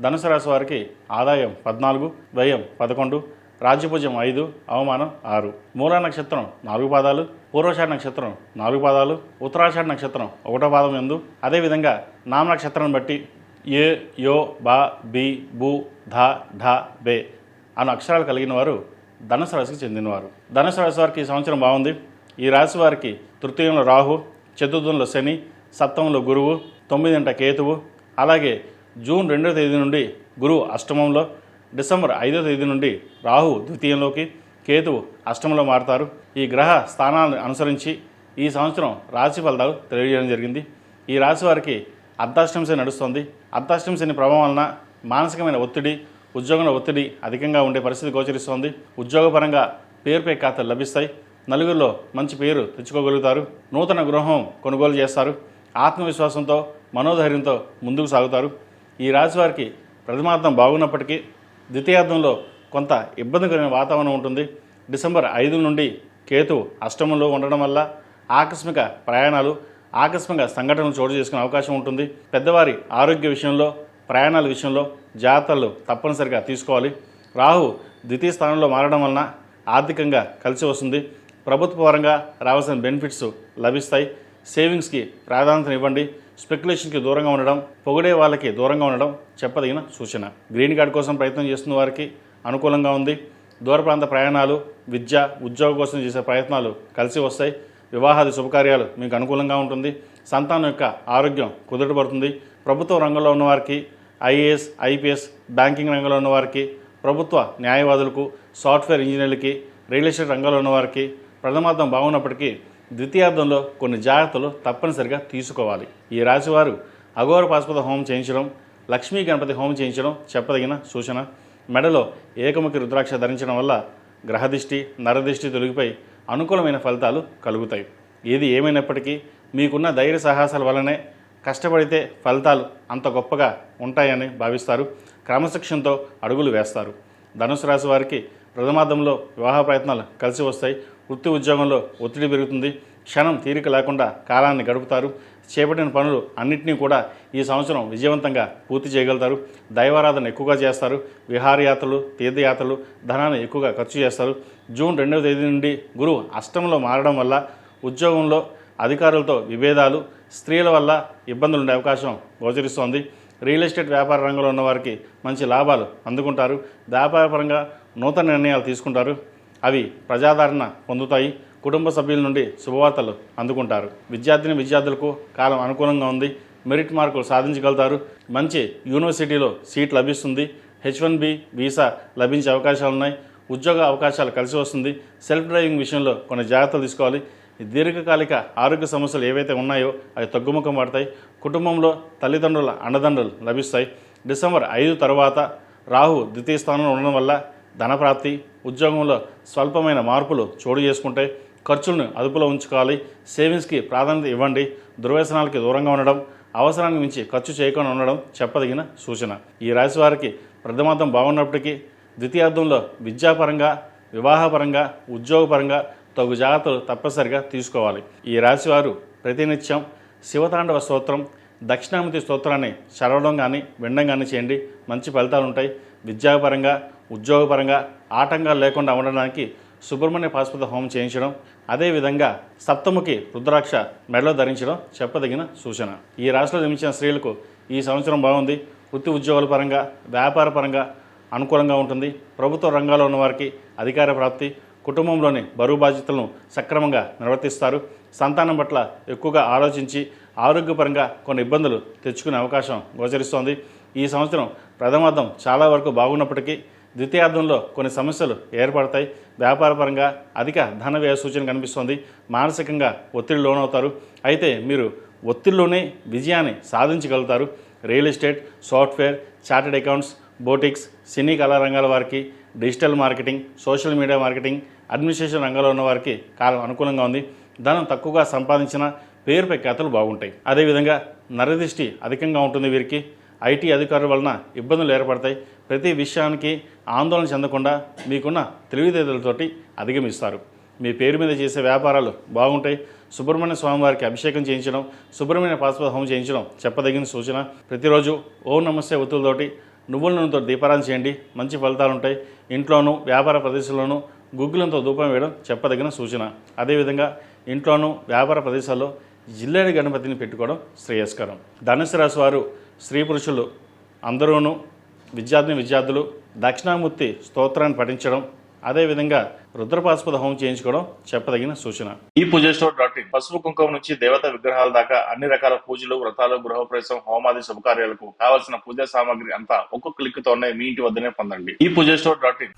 ధనుసు రాశి వారికి ఆదాయం 14, వ్యయం 11, రాజ్యపూజ్యం 5, అవమానం 6. మూలా నక్షత్రం 4 పాదాలు, పూర్వషాఢ నక్షత్రం 4 పాదాలు, ఉత్తరాషాఢ నక్షత్రం 1వ పాదం యందు, అదేవిధంగా నామ నక్షత్రాన్ని బట్టి ఏ, యో, బా, బి, బు, ధ, ఢ, బే అను అక్షరాలు కలిగిన వారు ధనుసు రాశికి చెందినవారు. ధనుసు రాశి వారికి ఈ సంవత్సరం బాగుంది. ఈ రాశి వారికి తృతీయంలో రాహు, చతుర్థంలో శని, సప్తమంలో గురువు, 9వ కేతువు, అలాగే జూన్ 2వ తేదీ నుండి గురువు అష్టమంలో, డిసెంబర్ 5వ తేదీ నుండి రాహు ద్వితీయంలోకి, కేతువు అష్టమంలో మారుతారు. ఈ గ్రహ స్థానాలను అనుసరించి ఈ సంవత్సరం రాశి ఫలితాలు తెలియజేయడం జరిగింది. ఈ రాశి వారికి అర్ధాష్టమ శని నడుస్తుంది. అర్ధాష్టమ శని ప్రభావం వలన మానసికమైన ఒత్తిడి, ఉద్యోగంలో ఒత్తిడి అధికంగా ఉండే పరిస్థితి గోచరిస్తోంది. ఉద్యోగపరంగా పేరుపై ఖాతాలు లభిస్తాయి. నలుగురిలో మంచి పేరు తెచ్చుకోగలుగుతారు. నూతన గృహం కొనుగోలు చేస్తారు. ఆత్మవిశ్వాసంతో, మనోధైర్యంతో ముందుకు సాగుతారు. ఈ రాశి వారికి ప్రథమార్థం బాగున్నప్పటికీ ద్వితీయార్థంలో కొంత ఇబ్బందికరమైన వాతావరణం ఉంటుంది. డిసెంబర్ 5 నుండి కేతు అష్టమంలో ఉండడం వల్ల ఆకస్మిక ప్రయాణాలు, ఆకస్మిక సంఘటనలు చోటు చేసుకునే అవకాశం ఉంటుంది. పెద్దవారి ఆరోగ్య విషయంలో, ప్రయాణాల విషయంలో జాగ్రత్తలు తప్పనిసరిగా తీసుకోవాలి. రాహు ద్వితీయ స్థానంలో మారడం వలన ఆర్థికంగా కలిసి వస్తుంది. ప్రభుత్వ పరంగా రావాల్సిన బెనిఫిట్స్ లభిస్తాయి. సేవింగ్స్కి ప్రాధాన్యత ఇవ్వండి. స్పెక్యులేషన్కి దూరంగా ఉండడం, పొగిడే వాళ్ళకి దూరంగా ఉండడం చెప్పదగిన సూచన. గ్రీన్ కార్డ్ కోసం ప్రయత్నం చేస్తున్న వారికి అనుకూలంగా ఉంది. దూర ప్రాంత ప్రయాణాలు, విద్య, ఉద్యోగం కోసం చేసే ప్రయత్నాలు కలిసి వస్తాయి. వివాహాది శుభకార్యాలు మీకు అనుకూలంగా ఉంటుంది. సంతానం యొక్క ఆరోగ్యం కుదుటపడుతుంది. ప్రభుత్వ రంగంలో ఉన్నవారికి, ఐఏఎస్, ఐపీఎస్, బ్యాంకింగ్ రంగంలో ఉన్నవారికి, ప్రభుత్వ న్యాయవాదులకు, సాఫ్ట్వేర్ ఇంజనీర్లకి, రియల్ ఎస్టేట్ రంగంలో ఉన్నవారికి ప్రథమార్థం బాగున్నప్పటికీ ద్వితీయార్థంలో కొన్ని జాగ్రత్తలు తప్పనిసరిగా తీసుకోవాలి. ఈ రాశివారు అఘోర పాశుపత హోమం చేయించడం, లక్ష్మీ గణపతి హోమం చేయించడం చెప్పదగిన సూచన. మెడలో ఏకముఖి రుద్రాక్ష ధరించడం వల్ల గ్రహదిష్టి, నరదిష్టి తొలగిపోయి అనుకూలమైన ఫలితాలు కలుగుతాయి. ఏది ఏమైనప్పటికీ మీకున్న ధైర్య సాహసాల వల్లనే కష్టపడితే ఫలితాలు అంత గొప్పగా ఉంటాయని భావిస్తారు. క్రమశిక్షణతో అడుగులు వేస్తారు. ధనుసు రాశి వారికి ప్రథమార్థంలో వివాహ ప్రయత్నాలు కలిసి వస్తాయి. వృత్తి ఉద్యోగంలో ఒత్తిడి పెరుగుతుంది. క్షణం తీరిక లేకుండా కాలాన్ని గడుపుతారు. చేపట్టిన పనులు అన్నింటినీ కూడా ఈ సంవత్సరం విజయవంతంగా పూర్తి చేయగలుగుతారు. దైవారాధన ఎక్కువగా చేస్తారు. విహారయాత్రలు, తీర్థయాత్రలు, ధనాన్ని ఎక్కువగా ఖర్చు చేస్తారు. జూన్ 2వ తేదీ నుండి గురువు అష్టమంలో మారడం వల్ల ఉద్యోగంలో అధికారులతో విభేదాలు, స్త్రీల వల్ల ఇబ్బందులు ఉండే అవకాశం గోచరిస్తోంది. రియల్ ఎస్టేట్ వ్యాపార రంగంలో ఉన్నవారికి మంచి లాభాలు అందుకుంటారు. వ్యాపారపరంగా నూతన నిర్ణయాలు తీసుకుంటారు. అవి ప్రజాదరణ పొందుతాయి. కుటుంబ సభ్యుల నుండి శుభవార్తలు అందుకుంటారు. విద్యార్థులకు కాలం అనుకూలంగా ఉంది. మెరిట్ మార్కులు సాధించగలుగుతారు. మంచి యూనివర్సిటీలో సీట్ లభిస్తుంది. H1B వీసా లభించే అవకాశాలున్నాయి. ఉద్యోగ అవకాశాలు కలిసి వస్తుంది. సెల్ఫ్ డ్రైవింగ్ విషయంలో కొన్ని జాగ్రత్తలు తీసుకోవాలి. దీర్ఘకాలిక ఆరోగ్య సమస్యలు ఏవైతే ఉన్నాయో అవి తగ్గుముఖం పడతాయి. కుటుంబంలో తల్లిదండ్రుల అండదండలు లభిస్తాయి. డిసెంబర్ 5 తర్వాత రాహు ద్వితీయ స్థానంలో ఉండడం వల్ల ధనప్రాప్తి, ఉద్యోగంలో స్వల్పమైన మార్పులు చోటు చేసుకుంటాయి. ఖర్చులను అదుపులో ఉంచుకోవాలి. సేవింగ్స్కి ప్రాధాన్యత ఇవ్వండి. దుర్వ్యసనాలకి దూరంగా ఉండడం, అవసరానికి మించి ఖర్చు చేయకుండా ఉండడం చెప్పదగిన సూచన. ఈ రాశి వారికి ప్రథమార్థం బాగున్నప్పటికీ ద్వితీయార్థంలో విద్యాపరంగా, వివాహపరంగా, ఉద్యోగపరంగా తగు జాగ్రత్తలు తప్పనిసరిగా తీసుకోవాలి. ఈ రాశివారు ప్రతినిత్యం శివతాండవ స్తోత్రం, దక్షిణామూర్తి స్తోత్రాన్ని చదవడం కానీ వినడం కానీ చేయండి. మంచి ఫలితాలు ఉంటాయి. విద్యాపరంగా, ఉద్యోగపరంగా ఆటంకాలు లేకుండా ఉండడానికి సుబ్రహ్మణ్య పాశుపత హోమం చేయించడం, అదేవిధంగా సప్తముఖి రుద్రాక్ష మెడలో ధరించడం చెప్పదగిన సూచన. ఈ రాశిలో జన్మించిన స్త్రీలకు ఈ సంవత్సరం బాగుంది. వృత్తి ఉద్యోగాల పరంగా, వ్యాపార పరంగా అనుకూలంగా ఉంటుంది. ప్రభుత్వ రంగాల్లో ఉన్నవారికి అధికార ప్రాప్తి, కుటుంబంలోని బరువు బాధ్యతలను సక్రమంగా నిర్వర్తిస్తారు. సంతానం పట్ల ఎక్కువగా ఆలోచించి ఆరోగ్యపరంగా కొన్ని ఇబ్బందులు తెచ్చుకునే అవకాశం గోచరిస్తోంది. ఈ సంవత్సరం ప్రథమార్థం చాలా వరకు బాగున్నప్పటికీ ద్వితీయార్థంలో కొన్ని సమస్యలు ఏర్పడతాయి. వ్యాపారపరంగా అధిక ధన వ్యయ సూచన కనిపిస్తోంది. మానసికంగా ఒత్తిడి లోనవుతారు. అయితే మీరు ఒత్తిడిలోనే విజయాన్ని సాధించగలుగుతారు. Real estate, software, chartered accounts, boutiques, cine కళా రంగాల వారికి, digital marketing, social media marketing, administration రంగంలో ఉన్న వారికి కాలం అనుకూలంగా ఉంది. ధనం తక్కువగా సంపాదించిన పేరుపై కథలు బాగుంటాయి. అదేవిధంగా నరదిష్టి అధికంగా ఉంటుంది. వీరికి ఐటీ అధికారుల వలన ఇబ్బందులు ఏర్పడతాయి. ప్రతి విషయానికి ఆందోళన చెందకుండా మీకున్న తెలివితేటలతోటి అధిగమిస్తారు. మీ పేరు మీద చేసే వ్యాపారాలు బాగుంటాయి. సుబ్రహ్మణ్య స్వామివారికి అభిషేకం చేయించడం, సుబ్రహ్మణ్య పాశుపత హోమం చేయించడం చెప్పదగిన సూచన. ప్రతిరోజు ఓం నమస్తే ఒత్తులతోటి నువ్వుల నూనెతో దీపారాధన చేయండి, మంచి ఫలితాలు ఉంటాయి. ఇంట్లోనూ వ్యాపార ప్రదేశంలోనూ గుగ్గులంతో ధూపం వేయడం చెప్పదగిన సూచన. అదేవిధంగా ఇంట్లోనూ వ్యాపార ప్రదేశాల్లో జిల్లేడు గణపతిని పెట్టుకోవడం శ్రేయస్కరం. ధనుసు రాశి వారు, స్త్రీ పురుషులు అందరూనూ విద్యార్థులు దక్షిణామూర్తి స్తోత్రాన్ని పఠించడం, అదేవిధంగా రుద్రపాశుపత హోమం చేయించుకోవడం చెప్పదగిన సూచన. ఈ పూజస్టోర్.in పసుపు కుంకుమ నుంచి దేవతా విగ్రహాల దాకా అన్ని రకాల పూజలు, వ్రతాలు, గృహప్రవేశం, హోమాది శుభకార్యాలకు కావలసిన పూజా సామాగ్రి అంతా ఒక్కొక్క క్లిక్ తోనే మీ ఇంటి వద్దనే పొందండి. ఈ పూజస్టోర్.in